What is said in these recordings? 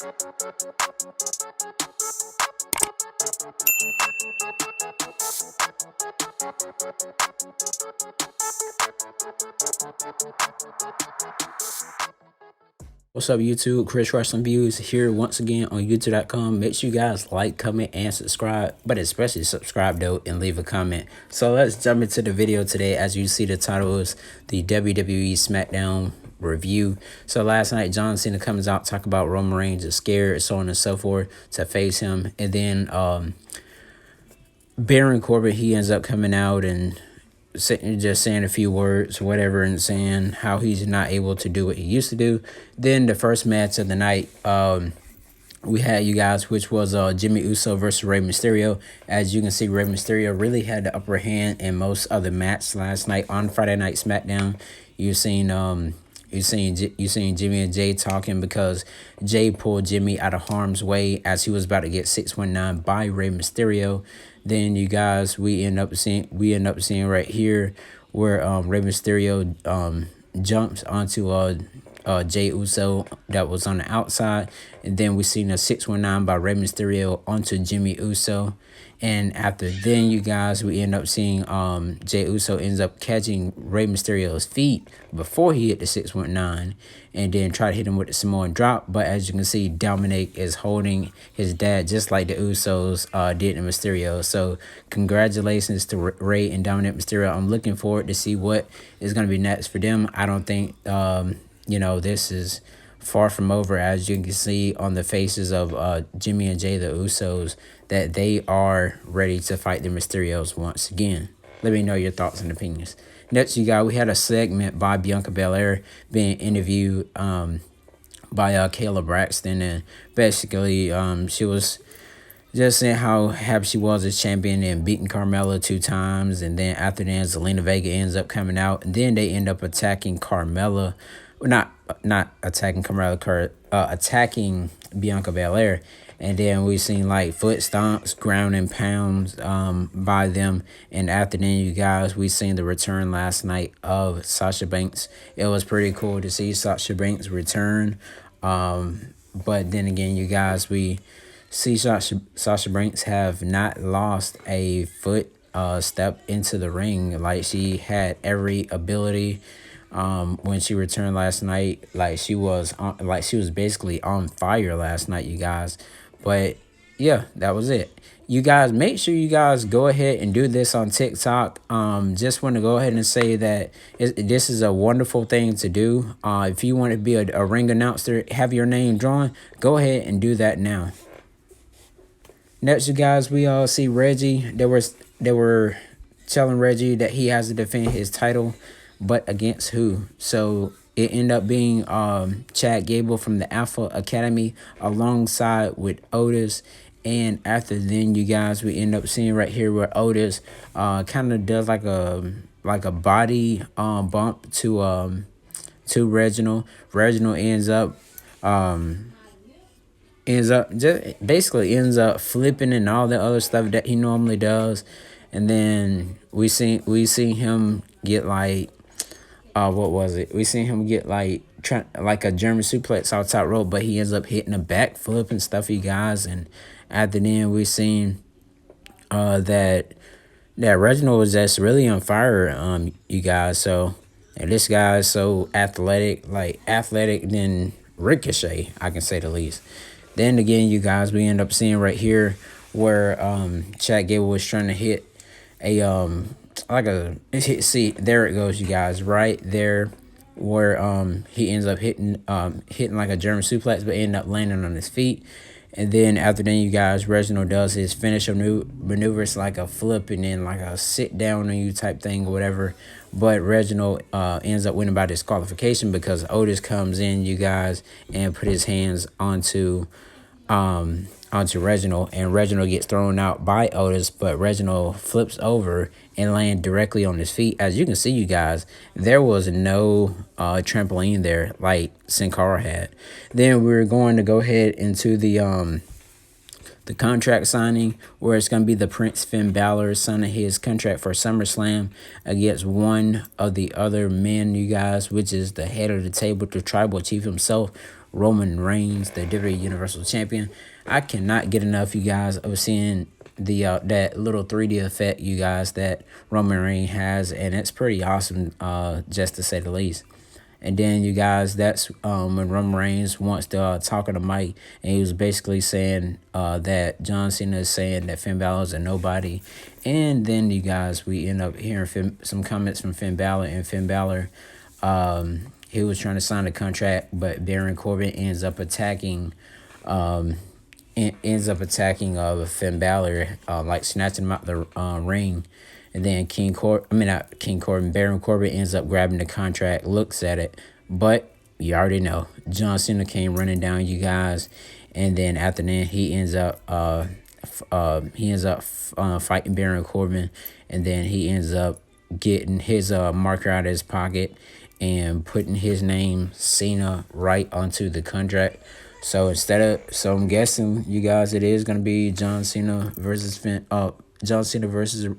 What's up, YouTube? Chris Wrestling Views here once again on YouTube.com. Make sure you guys like, comment, and subscribe, but especially subscribe though and leave a comment. So let's jump into the video today. As you see, the title is the WWE Smackdown review. So last night, John Cena comes out, talk about Roman Reigns is scared, so on and so forth, to face him, and then Baron Corbin, he ends up coming out and just saying a few words, whatever, and saying how he's not able to do what he used to do. Then the first match of the night, we had, you guys, which was Jimmy Uso versus Rey Mysterio. As you can see, Rey Mysterio really had the upper hand in most of the match last night on Friday Night SmackDown. You seen Jimmy and Jay talking because Jay pulled Jimmy out of harm's way as he was about to get 619 by Rey Mysterio. Then you guys, we end up seeing right here where Rey Mysterio jumps onto Jay Uso that was on the outside, and then we seen a 619 by Rey Mysterio onto Jimmy Uso. And after then, you guys, we end up seeing Jay Uso ends up catching Rey Mysterio's feet before he hit the 619, and then try to hit him with the Samoan drop. But as you can see, Dominic is holding his dad just like the Usos did to Mysterio. So congratulations to Rey and Dominic Mysterio. I'm looking forward to see what is going to be next for them. I don't think this is far from over, as you can see on the faces of Jimmy and Jay, the Usos, that they are ready to fight the Mysterios once again. Let me know your thoughts and opinions. Next, you guys, we had a segment by Bianca Belair being interviewed by Kayla Braxton, and basically she was just saying how happy she was as champion and beating Carmella 2 times. And then after that, Zelina Vega ends up coming out, and then they end up attacking Carmella. Not attacking Carmella, attacking Bianca Belair. And then we seen like foot stomps, ground and pounds by them. And after then, you guys, we seen the return last night of Sasha Banks. It was pretty cool to see Sasha Banks return. But then again, you guys, we see Sasha Banks have not lost a foot step into the ring. Like, she had every ability. When she returned last night, like she was basically on fire last night, you guys. But yeah, that was it. You guys, make sure you guys go ahead and do this on TikTok. Just want to go ahead and say that this is a wonderful thing to do. If you want to be a ring announcer, have your name drawn, go ahead and do that now. Next, you guys, we all see Reggie. They were telling Reggie that he has to defend his title, but against who? So it ended up being Chad Gable from the Alpha Academy alongside with Otis. And after then, you guys, we end up seeing right here where Otis kind of does like a body bump to Reginald. Reginald ends up flipping and all the other stuff that he normally does. And then we seen him get like what was it? We seen him get like a German suplex off top rope, but he ends up hitting a backflip and stuff, you guys. And after then, we seen that Reginald was just really on fire, you guys. So, and this guy is so athletic than Ricochet, I can say the least. Then again, you guys, we end up seeing right here where Chad Gable was trying to hit a see, there it goes, you guys, right there where he ends up hitting like a German suplex, but ended up landing on his feet. And then after then, you guys, Reginald does his finisher maneuvers, like a flip and then like a sit down on you type thing or whatever. But Reginald ends up winning by disqualification because Otis comes in, you guys, and put his hands onto Reginald, and Reginald gets thrown out by Otis, but Reginald flips over and lands directly on his feet. As you can see, you guys, there was no trampoline there like Sin Cara had. Then we're going to go ahead into the contract signing, where it's going to be the Prince Finn Balor signing his contract for SummerSlam against one of the other men, you guys, which is the head of the table, the tribal chief himself, Roman Reigns, the WWE Universal Champion. I cannot get enough, you guys, of seeing the that little 3D effect, you guys, that Roman Reigns has, and it's pretty awesome, just to say the least. And then, you guys, that's when Roman Reigns wants to talk on the mic, and he was basically saying that John Cena is saying that Finn Balor is a nobody. And then, you guys, we end up hearing some comments from Finn Balor, and Finn Balor, he was trying to sign a contract, but Baron Corbin ends up attacking Finn Balor, like snatching him out the ring. And then Baron Corbin ends up grabbing the contract, looks at it, but you already know John Cena came running down, you guys, and then after that he ends up fighting Baron Corbin, and then he ends up getting his marker out of his pocket and putting his name Cena right onto the contract. So I'm guessing, you guys, it is gonna be John Cena versus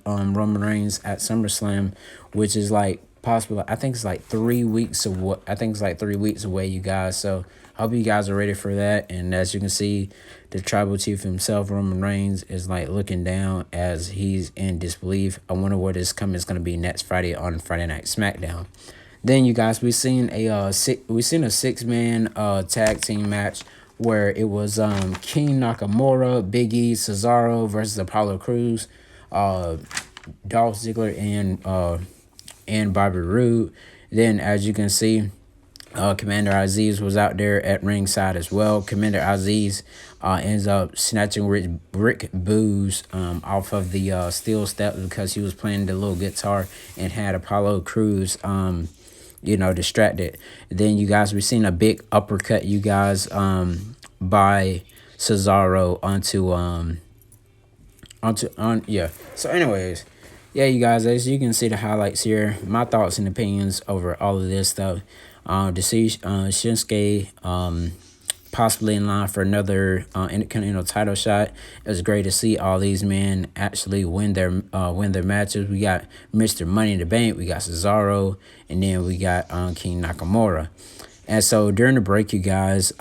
Roman Reigns at SummerSlam, which is like possible. I think it's like 3 weeks away. You guys. So I hope you guys are ready for that. And as you can see, the tribal chief himself, Roman Reigns, is like looking down as he's in disbelief. I wonder what this coming is gonna be next Friday on Friday Night Smackdown. Then, you guys, we seen a 6-man tag team match where it was King Nakamura, Big E, Cesaro versus Apollo Crews, Dolph Ziggler, and Bobby Roode. Then, as you can see, Commander Aziz was out there at ringside as well. Commander Aziz ends up snatching Rick Booze off of the steel steps because he was playing the little guitar and had Apollo Crews distracted. Then, you guys, we've seen a big uppercut, you guys, by Cesaro yeah. So anyways, yeah, you guys, as you can see the highlights here, my thoughts and opinions over all of this stuff. To see Shinsuke possibly in line for another Intercontinental title shot. It was great to see all these men actually win their matches. We got Mr. Money in the Bank, we got Cesaro, and then we got King Nakamura. And so during the break, you guys,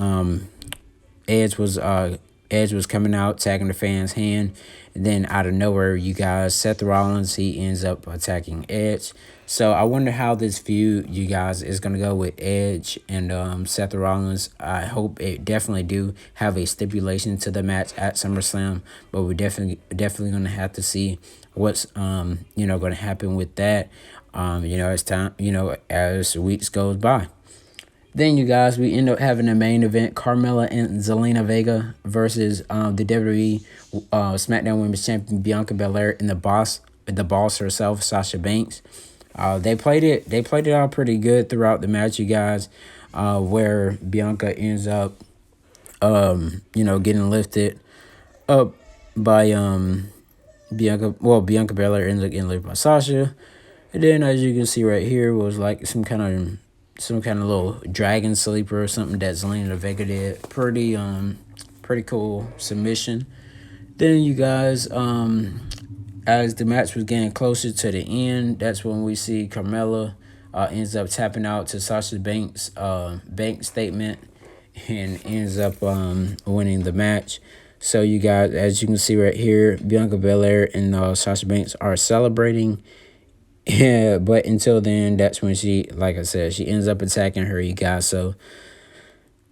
Edge was coming out, tagging the fans' hand, and then out of nowhere, you guys, Seth Rollins, he ends up attacking Edge. So I wonder how this feud, you guys, is gonna go with Edge and Seth Rollins. I hope it definitely do have a stipulation to the match at SummerSlam, but we're definitely gonna have to see what's gonna happen with that. As time, as weeks goes by. Then, you guys, we end up having a main event, Carmella and Zelina Vega versus the WWE SmackDown Women's Champion Bianca Belair and the boss herself, Sasha Banks. They played it out pretty good throughout the match, you guys, where Bianca ends up getting lifted up by Bianca Belair ends up getting lifted by Sasha. And then, as you can see right here, was like some kind of little dragon sleeper or something that Zelina Vega did. Pretty cool submission. Then, you guys, as the match was getting closer to the end, that's when we see Carmella ends up tapping out to Sasha Banks' bank statement and ends up winning the match. So, you guys, as you can see right here, Bianca Belair and Sasha Banks are celebrating. Yeah, but until then, that's when she, like I said, she ends up attacking her, you guys. So,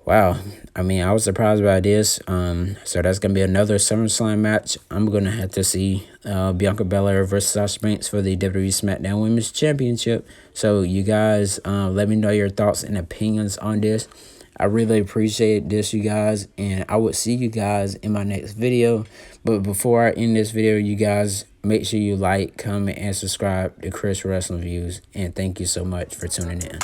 wow. I mean, I was surprised by this. So that's going to be another SummerSlam match. I'm going to have to see Bianca Belair versus Sasha Banks for the WWE SmackDown Women's Championship. So, you guys, let me know your thoughts and opinions on this. I really appreciate this, you guys, and I would see you guys in my next video. But before I end this video, you guys, make sure you like, comment, and subscribe to Chris Wrestling Views. And thank you so much for tuning in.